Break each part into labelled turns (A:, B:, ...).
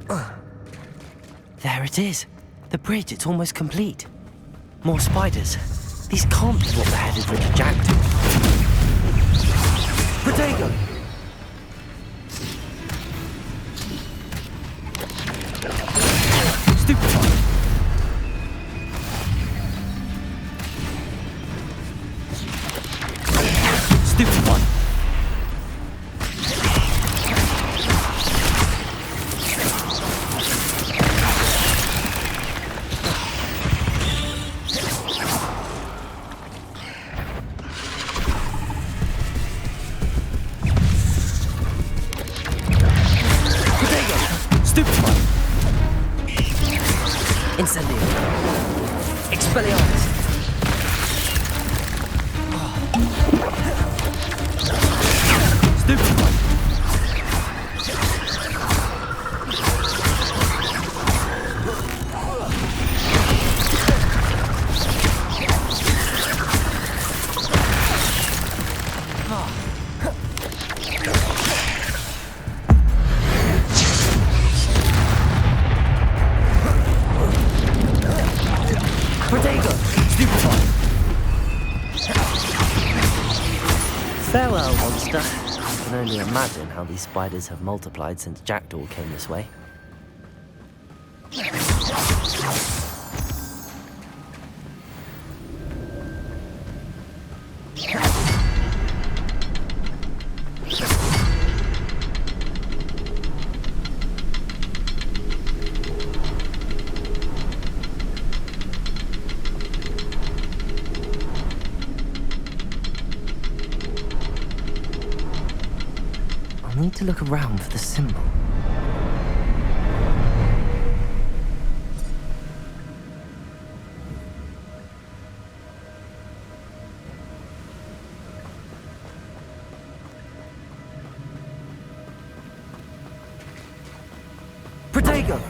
A: There it is. The bridge, it's almost complete. More spiders. These can't be what beheaded Richard Jack to. Protego! Stupefy! Stupefy! Incendio. Expelliarmus. Stupefy. Farewell, monster. I can only imagine how these spiders have multiplied since Jackdaw came this way. I need to look around for the symbol. Protego!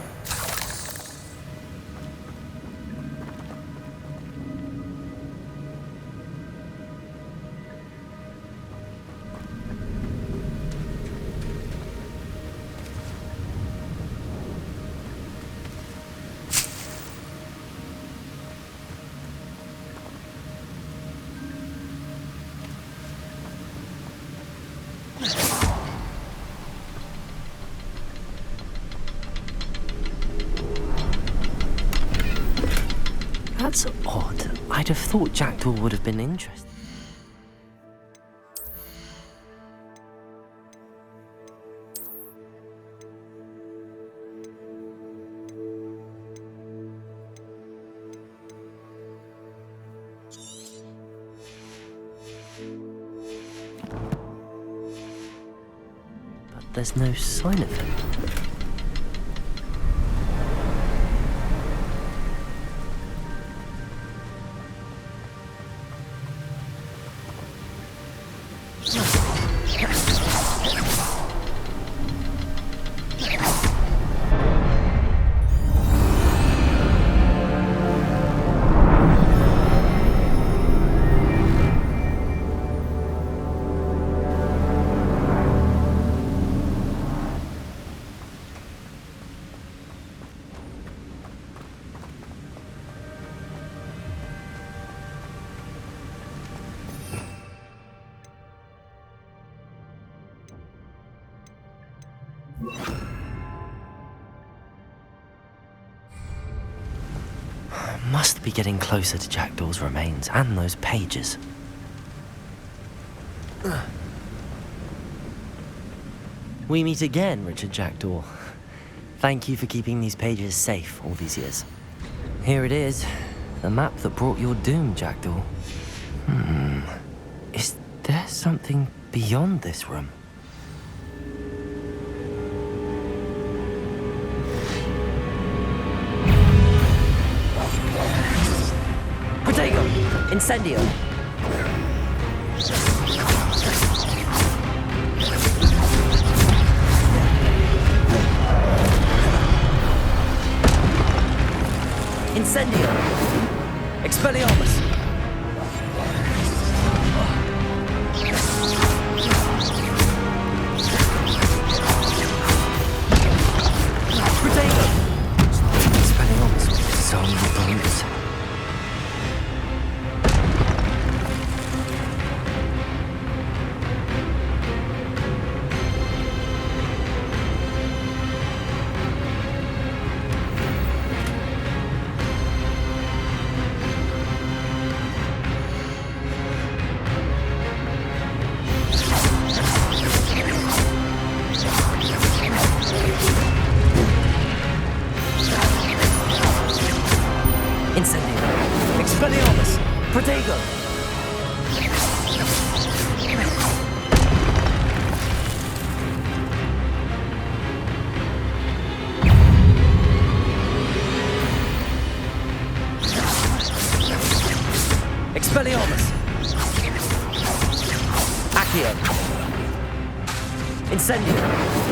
A: That's odd. I'd have thought Jackdaw would have been interested. But there's no sign of him. Must be getting closer to Jackdaw's remains and those pages. We meet again, Richard Jackdaw. Thank you for keeping these pages safe all these years. Here it is, the map that brought your doom, Jackdaw. Is there something beyond this room? Protego! Incendio! Incendio! Expelliarmus! Protego! Protego! Expelliarmus! Accio! Incendio!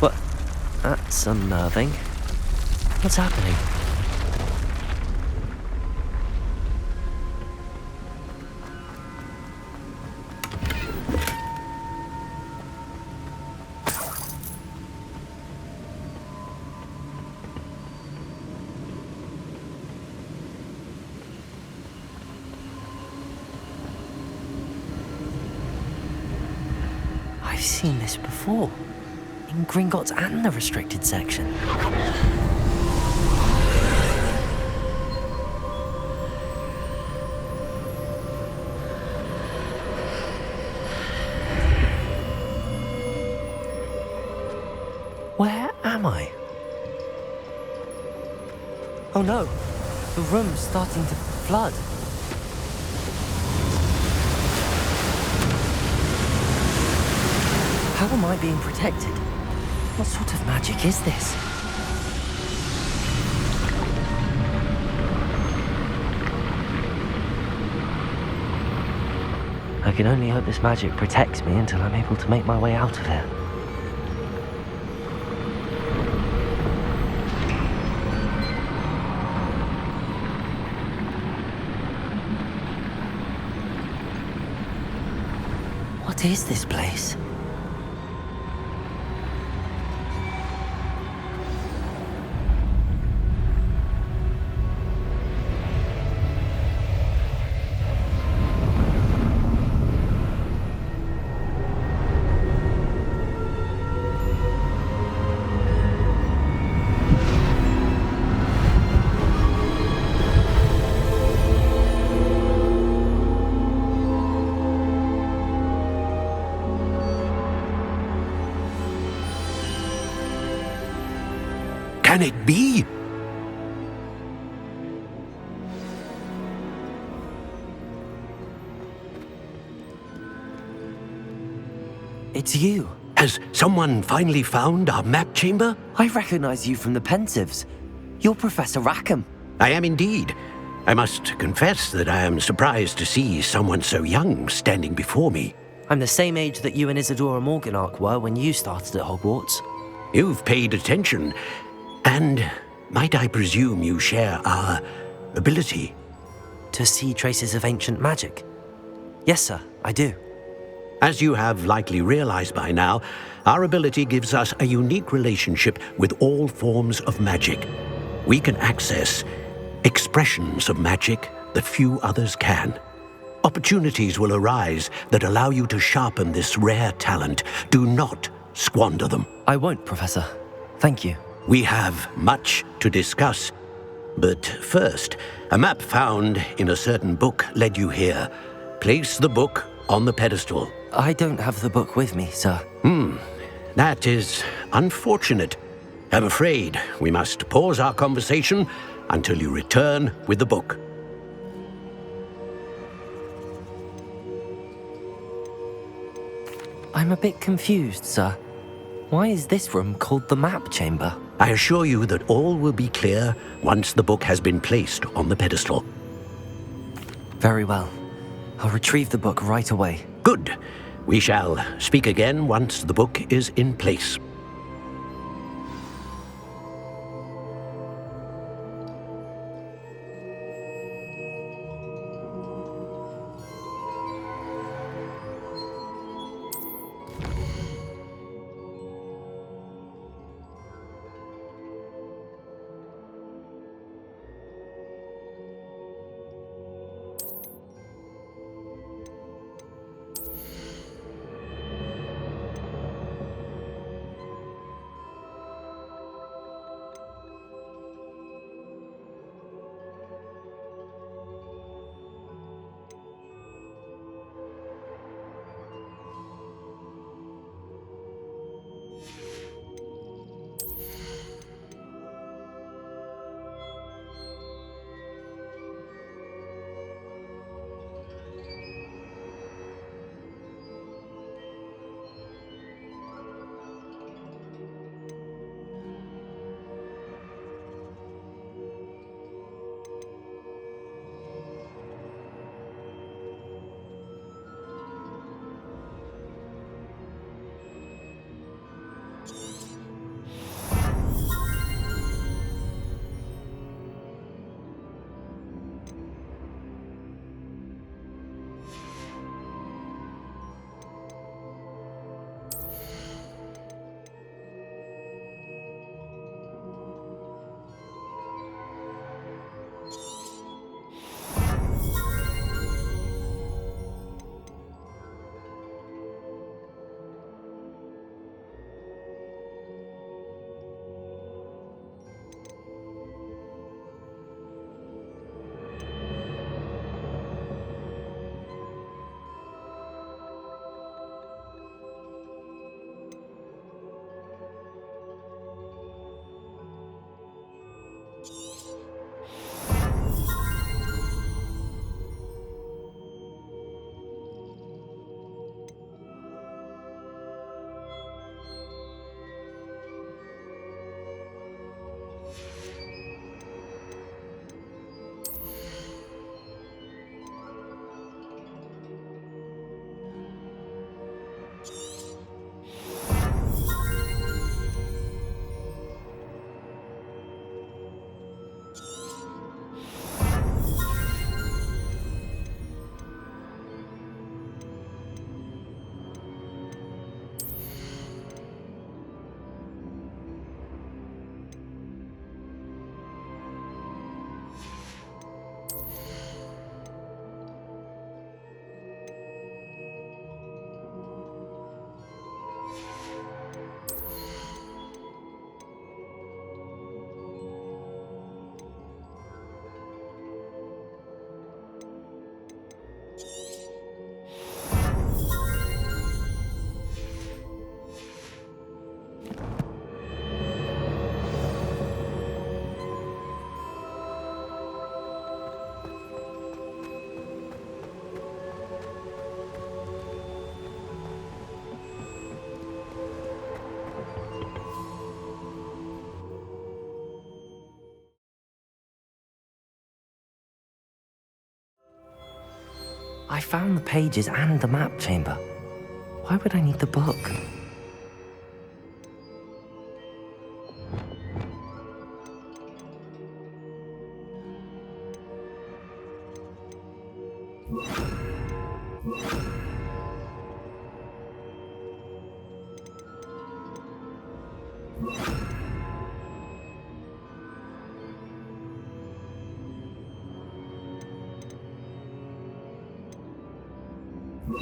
A: What? That's unnerving. What's happening? I've seen this before. In Gringotts and the restricted section. Where am I? Oh no, the room's starting to flood. How am I being protected? What sort of magic is this? I can only hope this magic protects me until I'm able to make my way out of here. What is this place?
B: Can it be?
A: It's you.
B: Has someone finally found our map chamber?
A: I recognize you from the Pensieves. You're Professor Rackham.
B: I am indeed. I must confess that I am surprised to see someone so young standing before me.
A: I'm the same age that you and Isadora Morganach were when you started at Hogwarts.
B: You've paid attention, and might I presume you share our ability?
A: To see traces of ancient magic? Yes, sir, I do.
B: As you have likely realized by now, our ability gives us a unique relationship with all forms of magic. We can access expressions of magic that few others can. Opportunities will arise that allow you to sharpen this rare talent. Do not squander them.
A: I won't, Professor. Thank you.
B: We have much to discuss. But first, a map found in a certain book led you here. Place the book on the pedestal.
A: I don't have the book with me, sir.
B: That is unfortunate. I'm afraid we must pause our conversation until you return with the book.
A: I'm a bit confused, sir. Why is this room called the map chamber?
B: I assure you that all will be clear once the book has been placed on the pedestal.
A: Very well. I'll retrieve the book right away.
B: Good. We shall speak again once the book is in place.
A: I found the pages and the map chamber. Why would I need the book?
C: What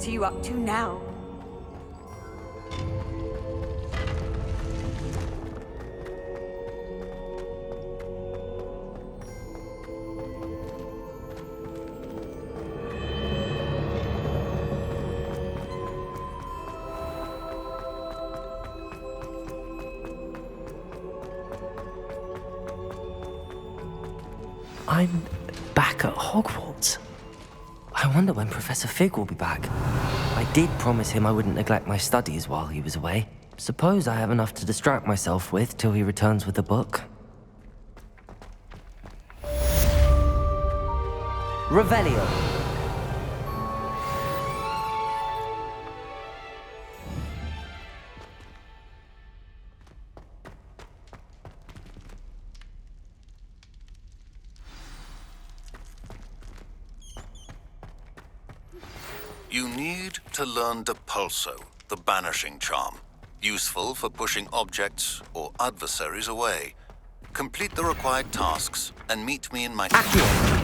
C: are you up to now?
A: I'm back at Hogwarts. I wonder when Professor Fig will be back. I did promise him I wouldn't neglect my studies while he was away. Suppose I have enough to distract myself with till he returns with the book. Revelio.
D: You need to learn Depulso, the banishing charm. Useful for pushing objects or adversaries away. Complete the required tasks and meet me in my...
A: Accio.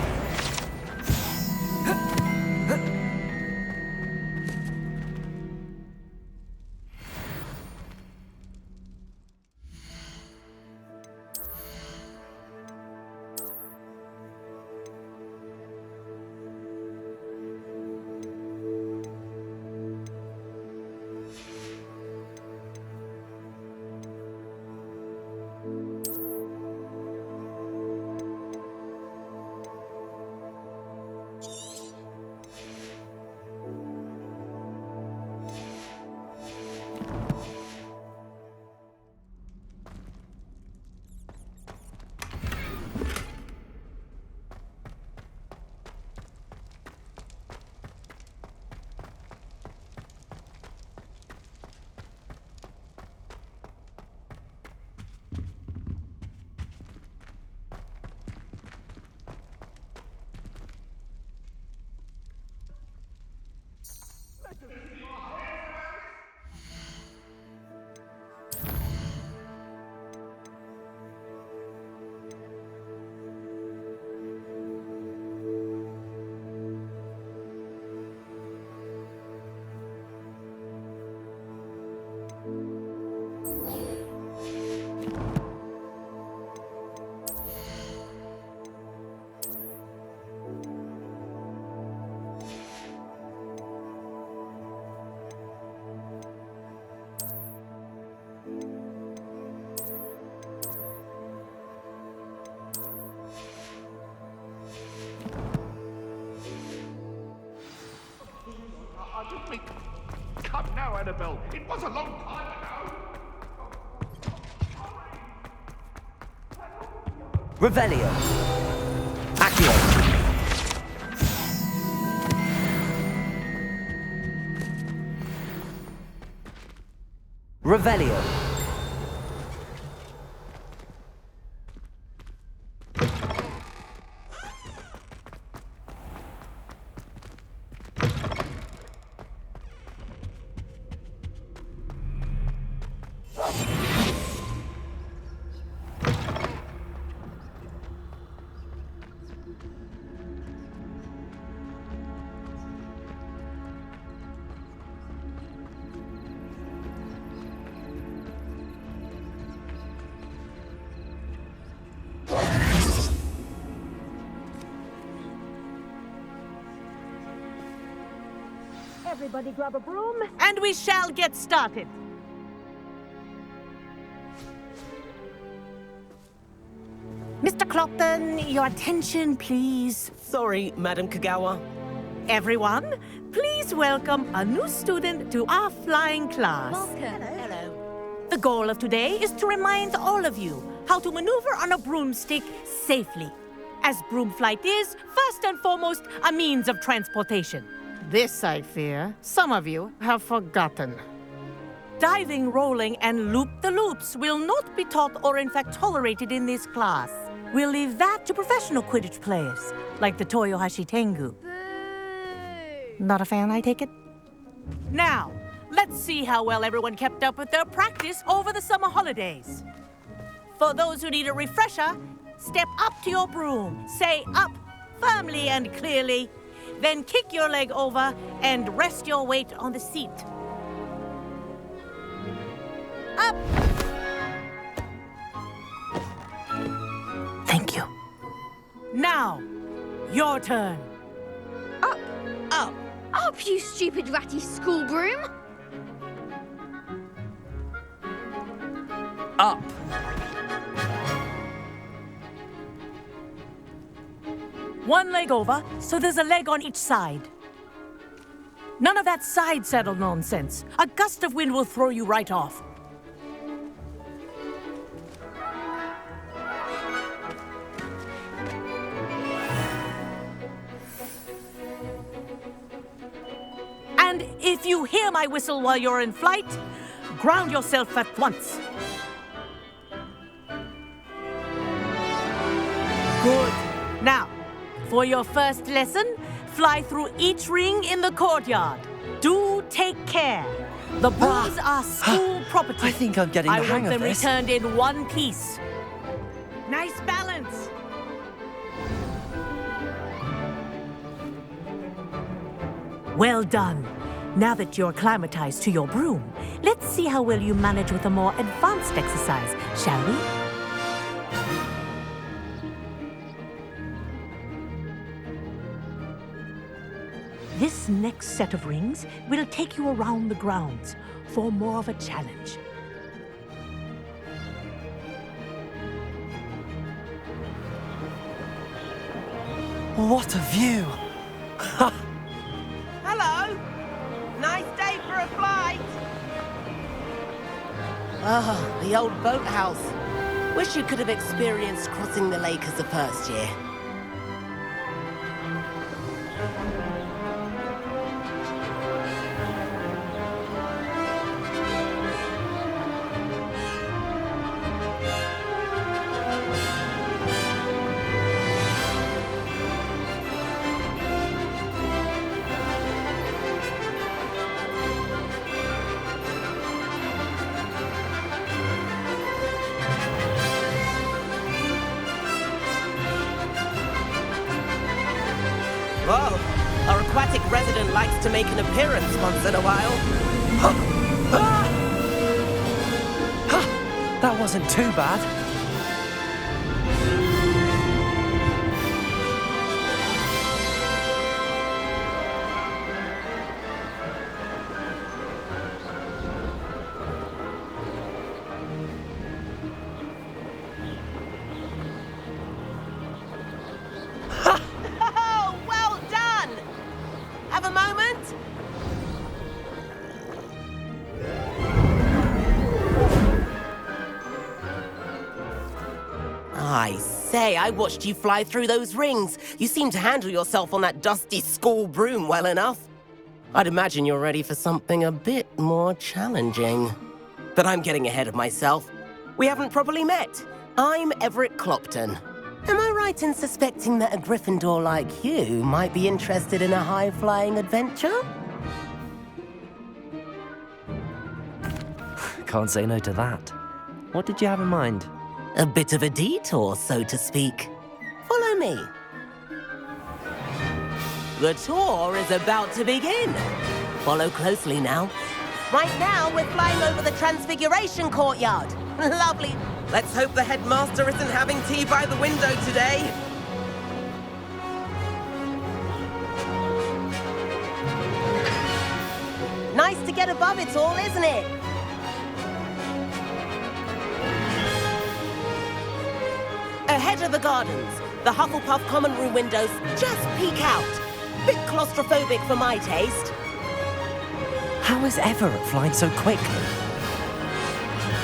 E: Come now, Annabelle. It was a long time ago.
A: Revelio. Accio. Revelio.
F: Everybody grab a broom.
G: And we shall get started. Mr. Clopton, your attention, please.
H: Sorry, Madam Kagawa.
G: Everyone, please welcome a new student to our flying class.
F: Welcome. Hello.
G: The goal of today is to remind all of you how to maneuver on a broomstick safely, as broom flight is, first and foremost, a means of transportation. This, I fear, some of you have forgotten. Diving, rolling, and loop-the-loops will not be taught or in fact tolerated in this class. We'll leave that to professional Quidditch players, like the Toyohashi Tengu. Not a fan, I take it? Now, let's see how well everyone kept up with their practice over the summer holidays. For those who need a refresher, step up to your broom, say up firmly and clearly, then kick your leg over and rest your weight on the seat. Up!
A: Thank you.
G: Now, your turn.
C: Up!
G: Up!
C: Up, you stupid ratty school broom!
A: Up.
G: One leg over, so there's a leg on each side. None of that side saddle nonsense. A gust of wind will throw you right off. And if you hear my whistle while you're in flight, ground yourself at once. Good. Now, for your first lesson, fly through each ring in the courtyard. Do take care. The brooms are school property.
A: I think I'm getting the hang
G: I want
A: of
G: them
A: this.
G: returned in one piece. Nice balance. Well done. Now that you're acclimatized to your broom, let's see how well you manage with a more advanced exercise, shall we? This next set of rings will take you around the grounds for more of a challenge.
A: What a view!
H: Hello. Nice day for a flight. Ah, the old boathouse. Wish you could have experienced crossing the lake as a first year. Whoa, our aquatic resident likes to make an appearance once in a while.
A: That wasn't too bad.
H: Oh, well done! Have a moment? I say, I watched you fly through those rings. You seem to handle yourself on that dusty school broom well enough. I'd imagine you're ready for something a bit more challenging. But I'm getting ahead of myself. We haven't properly met. I'm Everett Clopton. Am I right in suspecting that a Gryffindor like you might be interested in a high-flying adventure?
A: Can't say no to that. What did you have in mind?
H: A bit of a detour, so to speak. Follow me. The tour is about to begin. Follow closely now. Right now, we're flying over the Transfiguration Courtyard. Lovely. Let's hope the headmaster isn't having tea by the window today. Nice to get above it all, isn't it? Ahead of the gardens, the Hufflepuff common room windows just peek out. Bit claustrophobic for my taste.
A: How is Everett flying so quickly?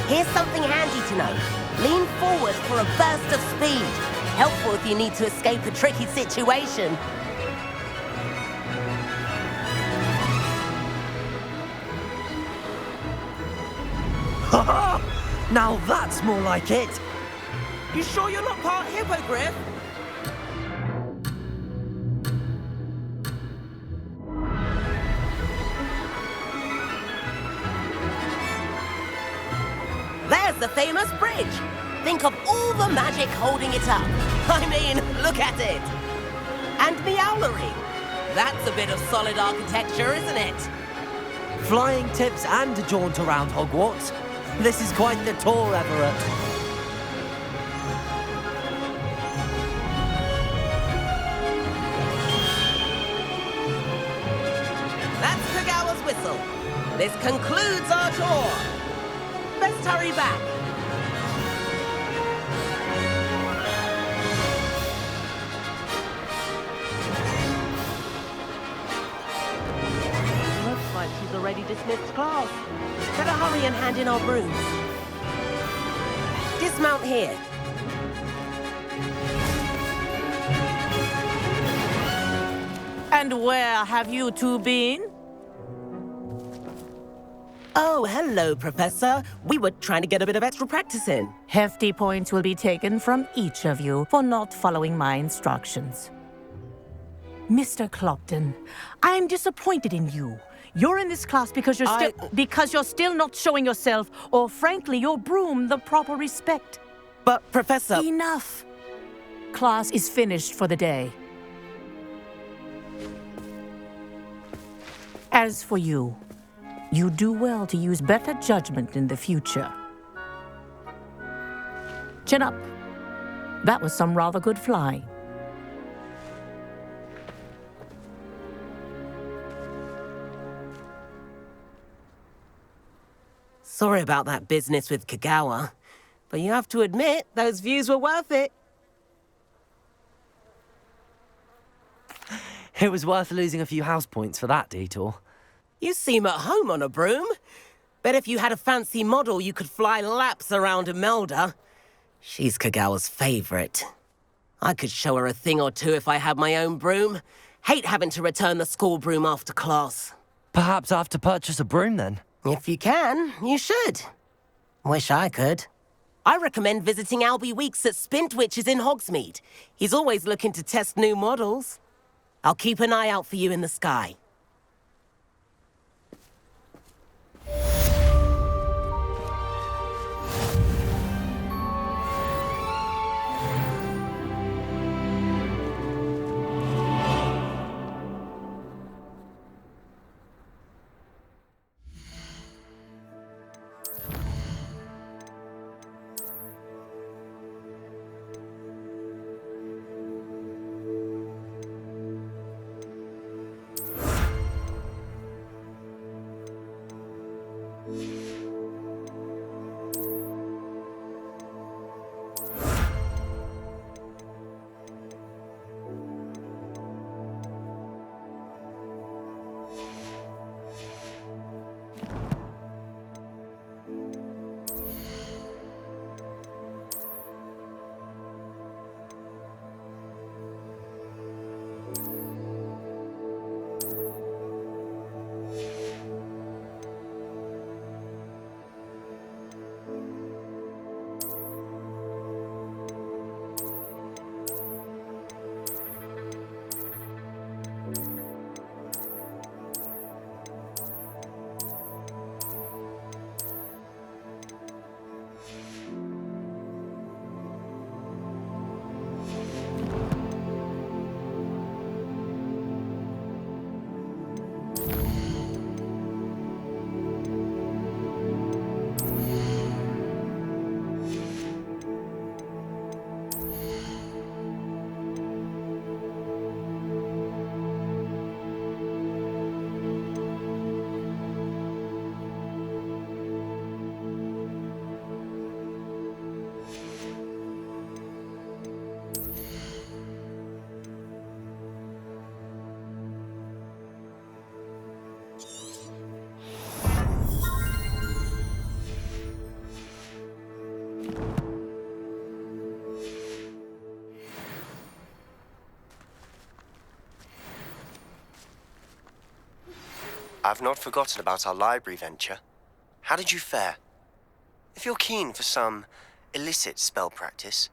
H: Here's something handy to know. Lean forward for a burst of speed. Helpful if you need to escape a tricky situation.
A: Now that's more like it!
H: You sure you're not part hippogriff? the famous bridge. Think of all the magic holding it up. I mean, look at it. And Meowlery. That's a bit of solid architecture, isn't it?
A: Flying tips and a jaunt around Hogwarts. This is quite the tour, Everett.
H: That's Kagawa's whistle. This concludes our tour. Best hurry back. Looks like she's already dismissed class. Better hurry and hand in our brooms. Dismount here.
G: And where have you two been?
H: Oh, hello, Professor. We were trying to get a bit of extra practice in.
G: Hefty points will be taken from each of you for not following my instructions. Mr. Clopton, I'm disappointed in you. You're in this class because you're still not showing yourself, or frankly, your broom, the proper respect.
H: But, Professor...
G: Enough. Class is finished for the day. As for you, you do well to use better judgment in the future. Chin up. That was some rather good flying.
H: Sorry about that business with Kagawa, but you have to admit, those views were worth it.
A: It was worth losing a few house points for that detour.
H: You seem at home on a broom. Bet if you had a fancy model, you could fly laps around Imelda. She's Kagawa's favorite. I could show her a thing or two if I had my own broom. Hate having to return the school broom after class.
A: Perhaps I have to purchase a broom then.
H: If you can, you should. Wish I could. I recommend visiting Albie Weeks at Spintwitches in Hogsmeade. He's always looking to test new models. I'll keep an eye out for you in the sky.
I: I've not forgotten about our library venture. How did you fare? If you're keen for some illicit spell practice,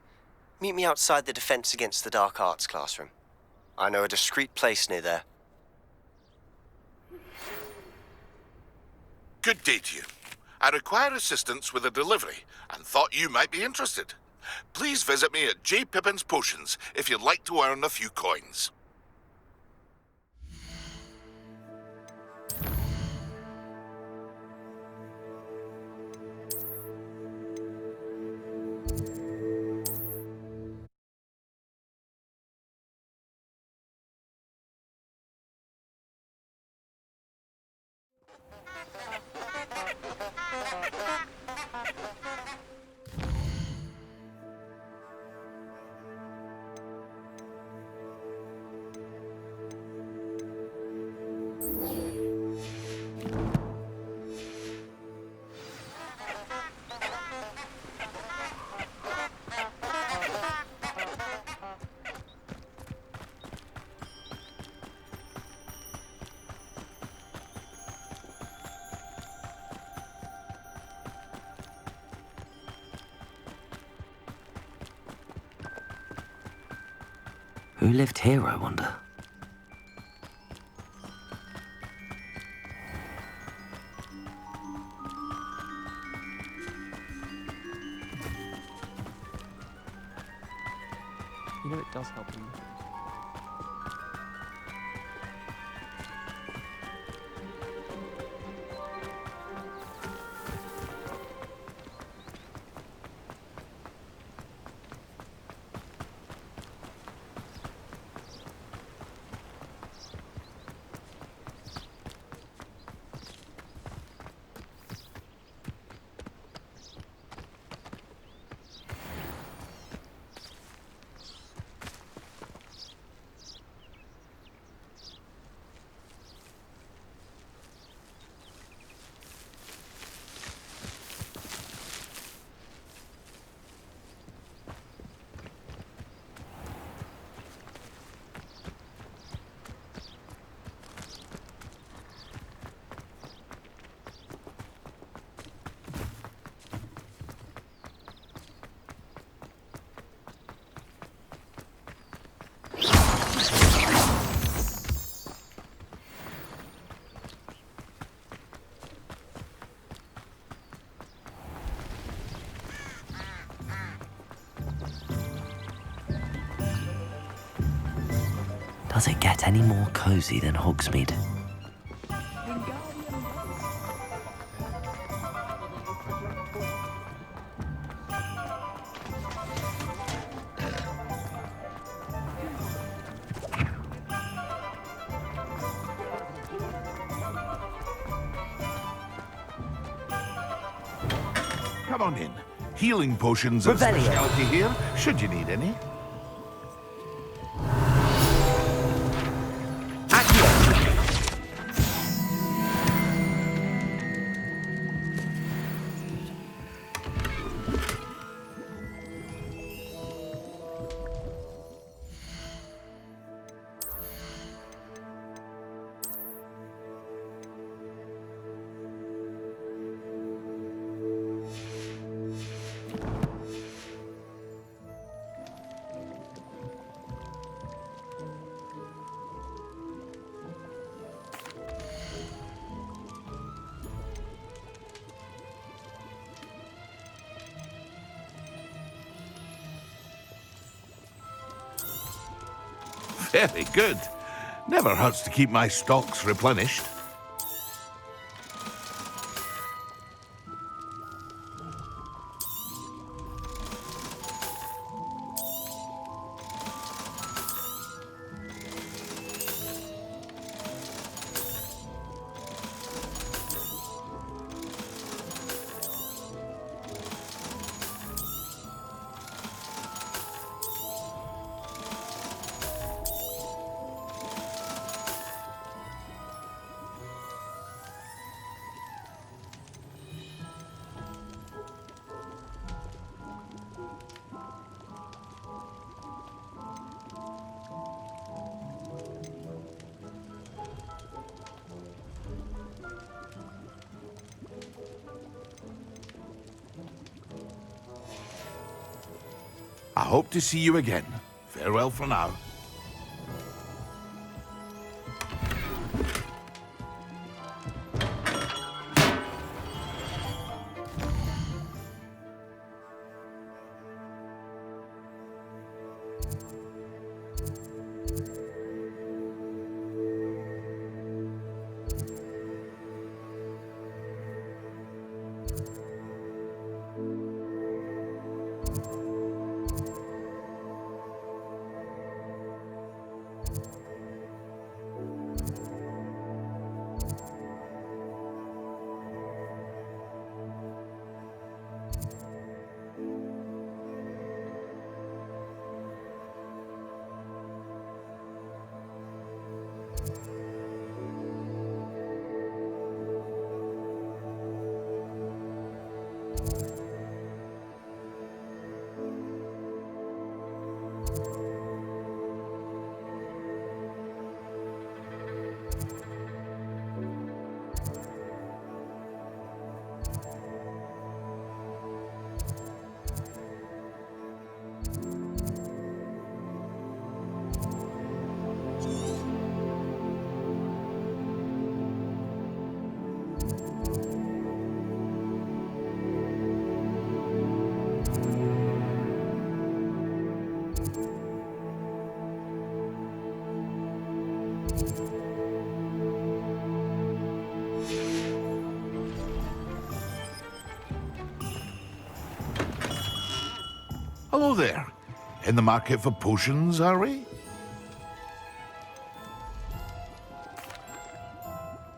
I: meet me outside the Defense Against the Dark Arts classroom. I know a discreet place near there.
E: Good day to you. I require assistance with a delivery and thought you might be interested. Please visit me at J. Pippin's Potions if you'd like to earn a few coins.
A: Who lived here, I wonder?
J: You know, it does help him.
A: Does it get any more cozy than Hogsmeade?
E: Come on in. Healing potions are a specialty here, should you need any. Very good. Never hurts to keep my stocks replenished. I hope to see you again. Farewell for now. Hello there. In the market for potions, are we?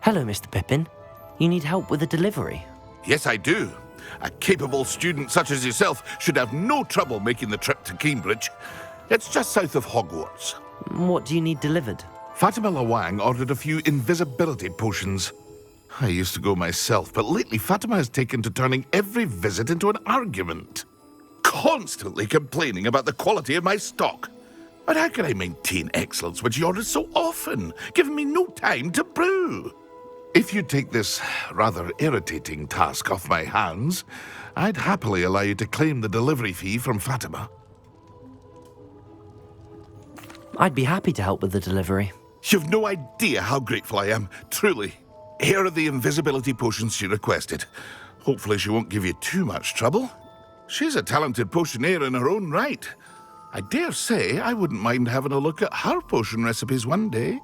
A: Hello, Mr. Pippin. You need help with a delivery?
E: Yes, I do. A capable student such as yourself should have no trouble making the trip to Cambridge. It's just south of Hogwarts.
A: What do you need delivered?
E: Fatima Lawang ordered a few invisibility potions. I used to go myself, but lately Fatima has taken to turning every visit into an argument. Constantly complaining about the quality of my stock. But how can I maintain excellence when she orders so often, giving me no time to brew? If you take this rather irritating task off my hands, I'd happily allow you to claim the delivery fee from Fatima.
A: I'd be happy to help with the delivery.
E: You've no idea how grateful I am, truly. Here are the invisibility potions she requested. Hopefully she won't give you too much trouble. She's a talented potioneer in her own right. I dare say I wouldn't mind having a look at her potion recipes one day.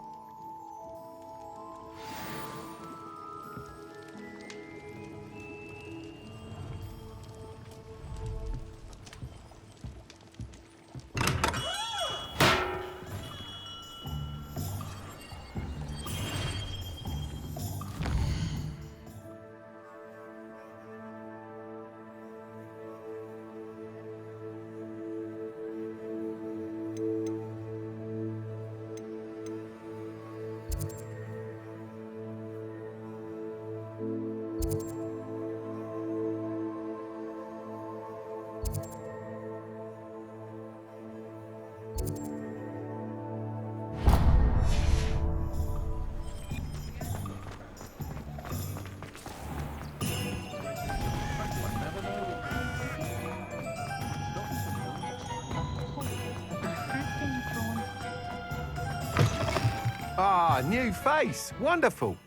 K: Ah, new face. Wonderful.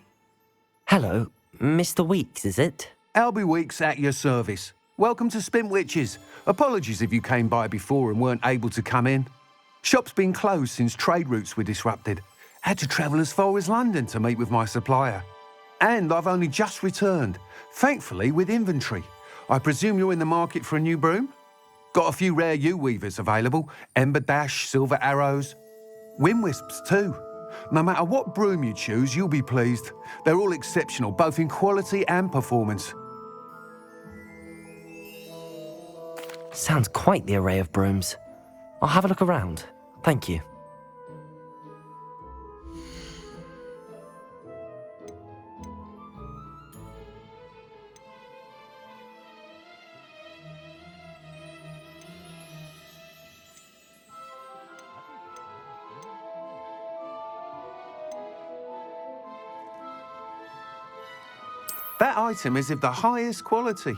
A: Hello, Mr. Weeks, is it?
K: Albie Weeks at your service. Welcome to Spintwitches. Apologies if you came by before and weren't able to come in. Shop's been closed since trade routes were disrupted. Had to travel as far as London to meet with my supplier. And I've only just returned, thankfully with inventory. I presume you're in the market for a new broom? Got a few rare U-weavers available. Ember Dash, Silver Arrows. Wind Wisps too. No matter what broom you choose, you'll be pleased. They're all exceptional, both in quality and performance.
A: Sounds quite the array of brooms. I'll have a look around. Thank you.
K: That item is of the highest quality.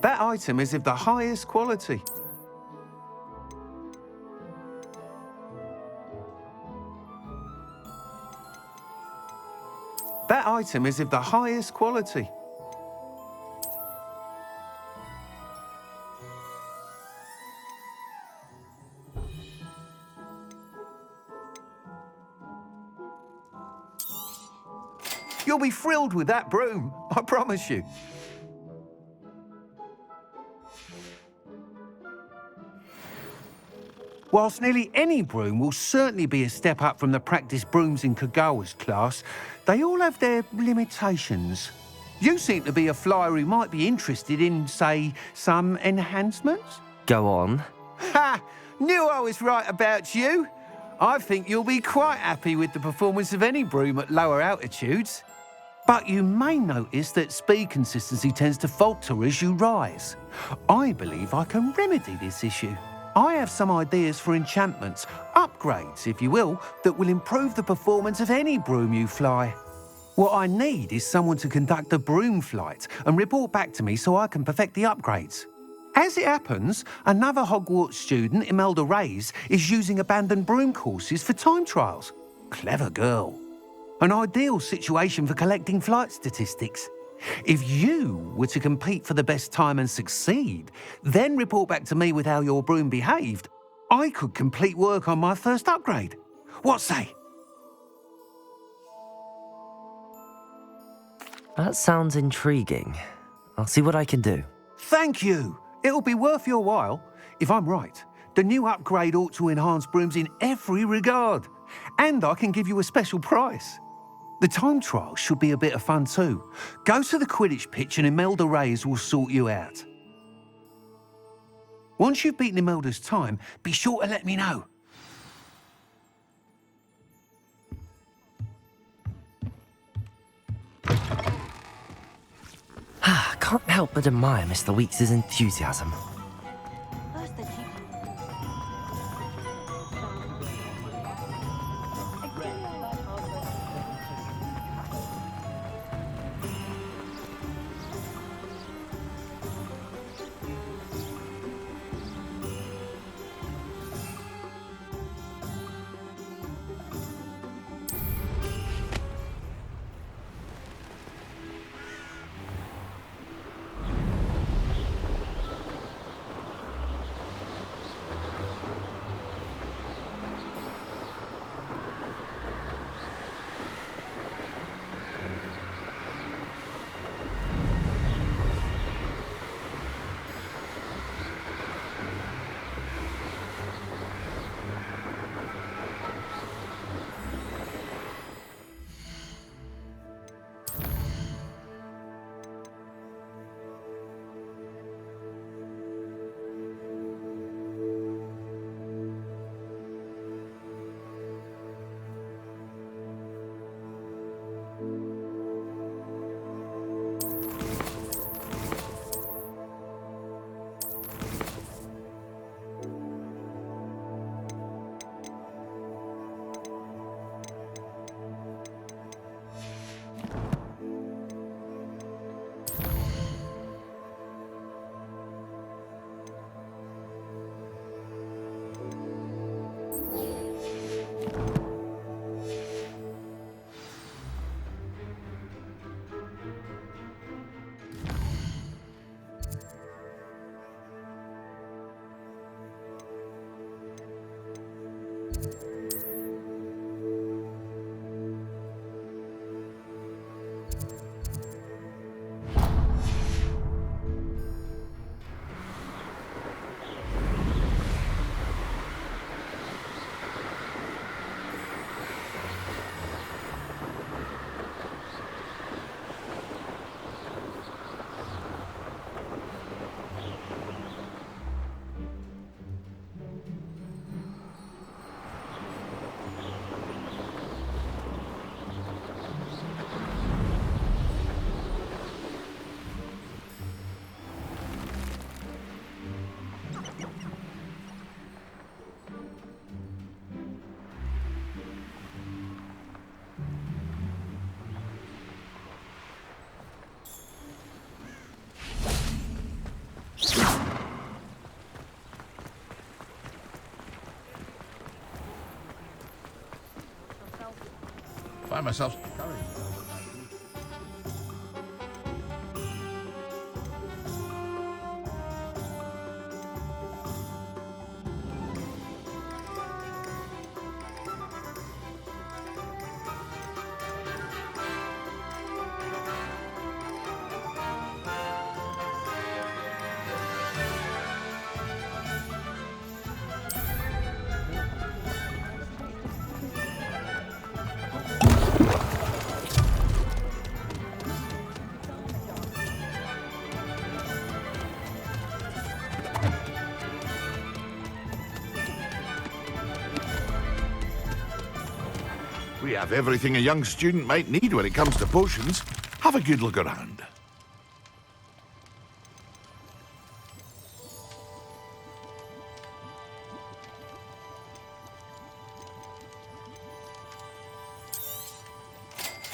K: That item is of the highest quality. That item is of the highest quality. You'll be thrilled with that broom, I promise you. Whilst nearly any broom will certainly be a step up from the practice brooms in Kagawa's class, they all have their limitations. You seem to be a flyer who might be interested in, say, some enhancements?
A: Go on.
K: Ha! Knew I was right about you. I think you'll be quite happy with the performance of any broom at lower altitudes. But you may notice that speed consistency tends to falter as you rise. I believe I can remedy this issue. I have some ideas for enchantments, upgrades, if you will, that will improve the performance of any broom you fly. What I need is someone to conduct a broom flight and report back to me so I can perfect the upgrades. As it happens, another Hogwarts student, Imelda Reyes, is using abandoned broom courses for time trials. Clever girl. An ideal situation for collecting flight statistics. If you were to compete for the best time and succeed, then report back to me with how your broom behaved, I could complete work on my first upgrade. What say?
A: That sounds intriguing. I'll see what I can do.
K: Thank you. It'll be worth your while. If I'm right, the new upgrade ought to enhance brooms in every regard. And I can give you a special price. The time trial should be a bit of fun too. Go to the Quidditch pitch and Imelda Reyes will sort you out. Once you've beaten Imelda's time, be sure to let me know.
A: Can't help but admire Mr. Weeks' enthusiasm.
E: Find myself. We have everything a young student might need when it comes to potions. Have a good look around.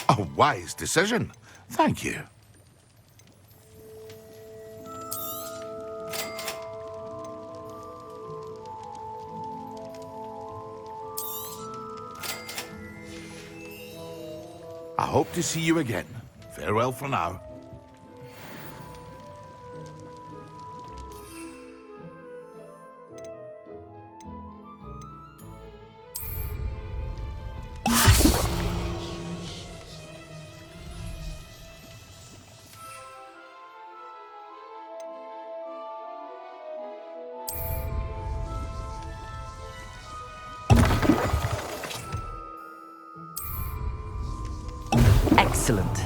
E: A wise decision. Thank you. I hope to see you again. Farewell for now.
A: Excellent.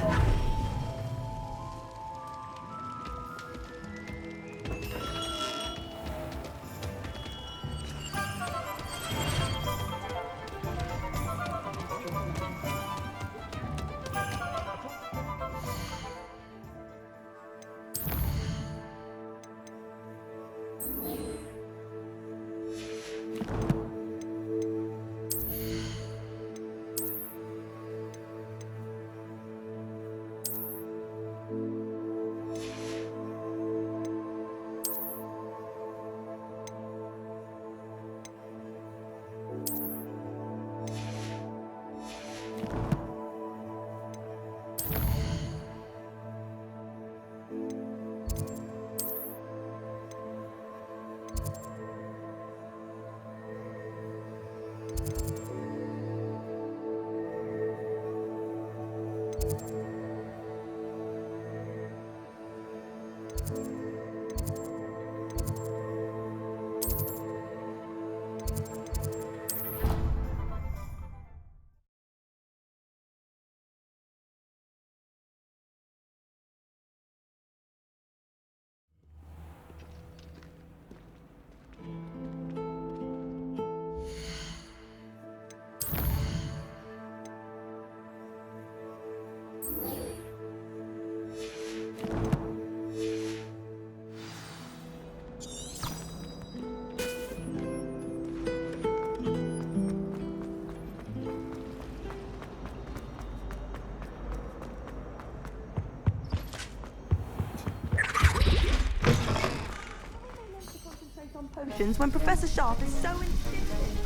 C: Potions when Professor Sharp is so insistent.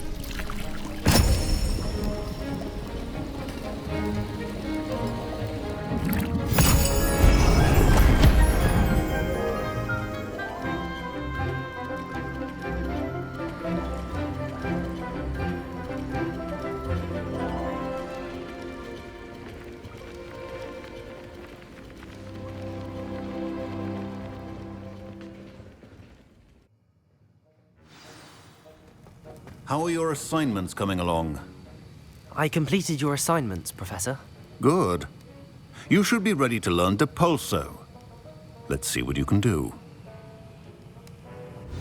D: How are your assignments coming along?
A: I completed your assignments, Professor.
D: Good. You should be ready to learn Depulso. Let's see what you can do.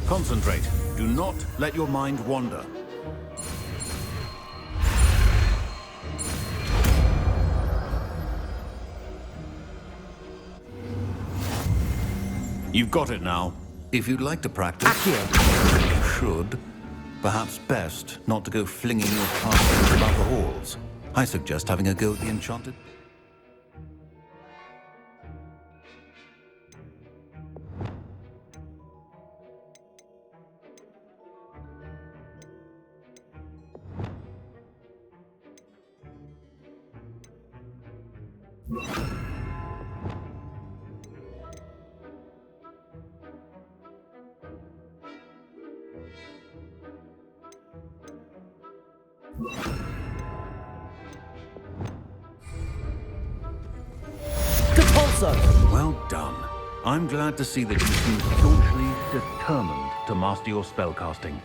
D: Concentrate. Do not let your mind wander. You've got it now. If you'd like to practice, you should. Perhaps best not to go flinging your particles about the halls. I suggest having a go at the enchanted... Well done. I'm glad to see that you seem staunchly determined to master your spellcasting.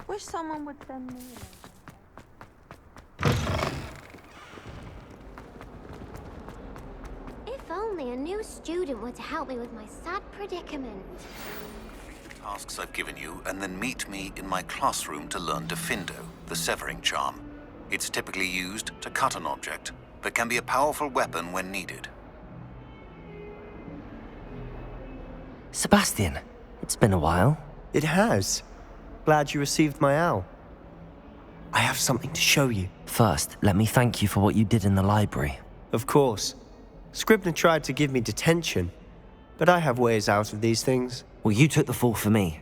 F: Wish someone would send me.
L: If only a new student were to help me with my sad predicament.
D: Tasks I've given you, and then meet me in my classroom to learn Defindo, the severing charm. It's typically used to cut an object, but can be a powerful weapon when needed.
A: Sebastian, it's been a while.
I: It has. Glad you received my owl. I have something to show you.
A: First, let me thank you for what you did in the library.
I: Of course. Scribner tried to give me detention, but I have ways out of these things.
A: Well, you took the fall for me,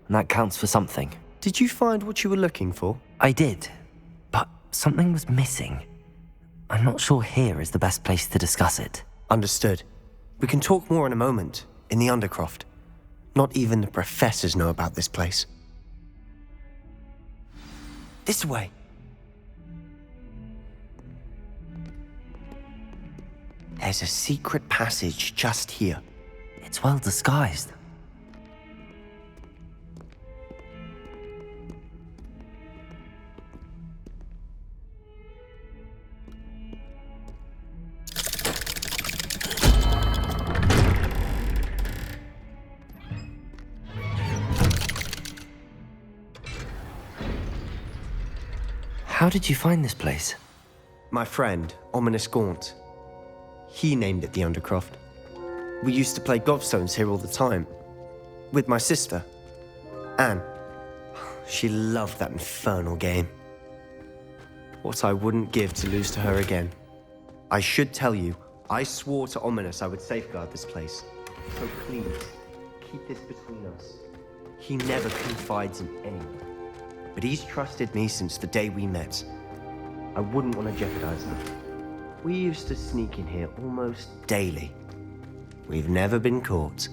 A: and that counts for something.
I: Did you find what you were looking for?
A: I did, but something was missing. I'm not sure here is the best place to discuss it.
I: Understood. We can talk more in a moment, in the Undercroft. Not even the professors know about this place. This way. There's a secret passage just here.
A: It's well disguised. How did you find this place?
I: My friend, Ominous Gaunt. He named it the Undercroft. We used to play gobstones here all the time. With my sister, Anne. She loved that infernal game. What I wouldn't give to lose to her again. I should tell you, I swore to Ominous I would safeguard this place. So please, keep this between us. He never confides in anyone. But he's trusted me since the day we met. I wouldn't want to jeopardize that. We used to sneak in here almost daily. We've never been caught.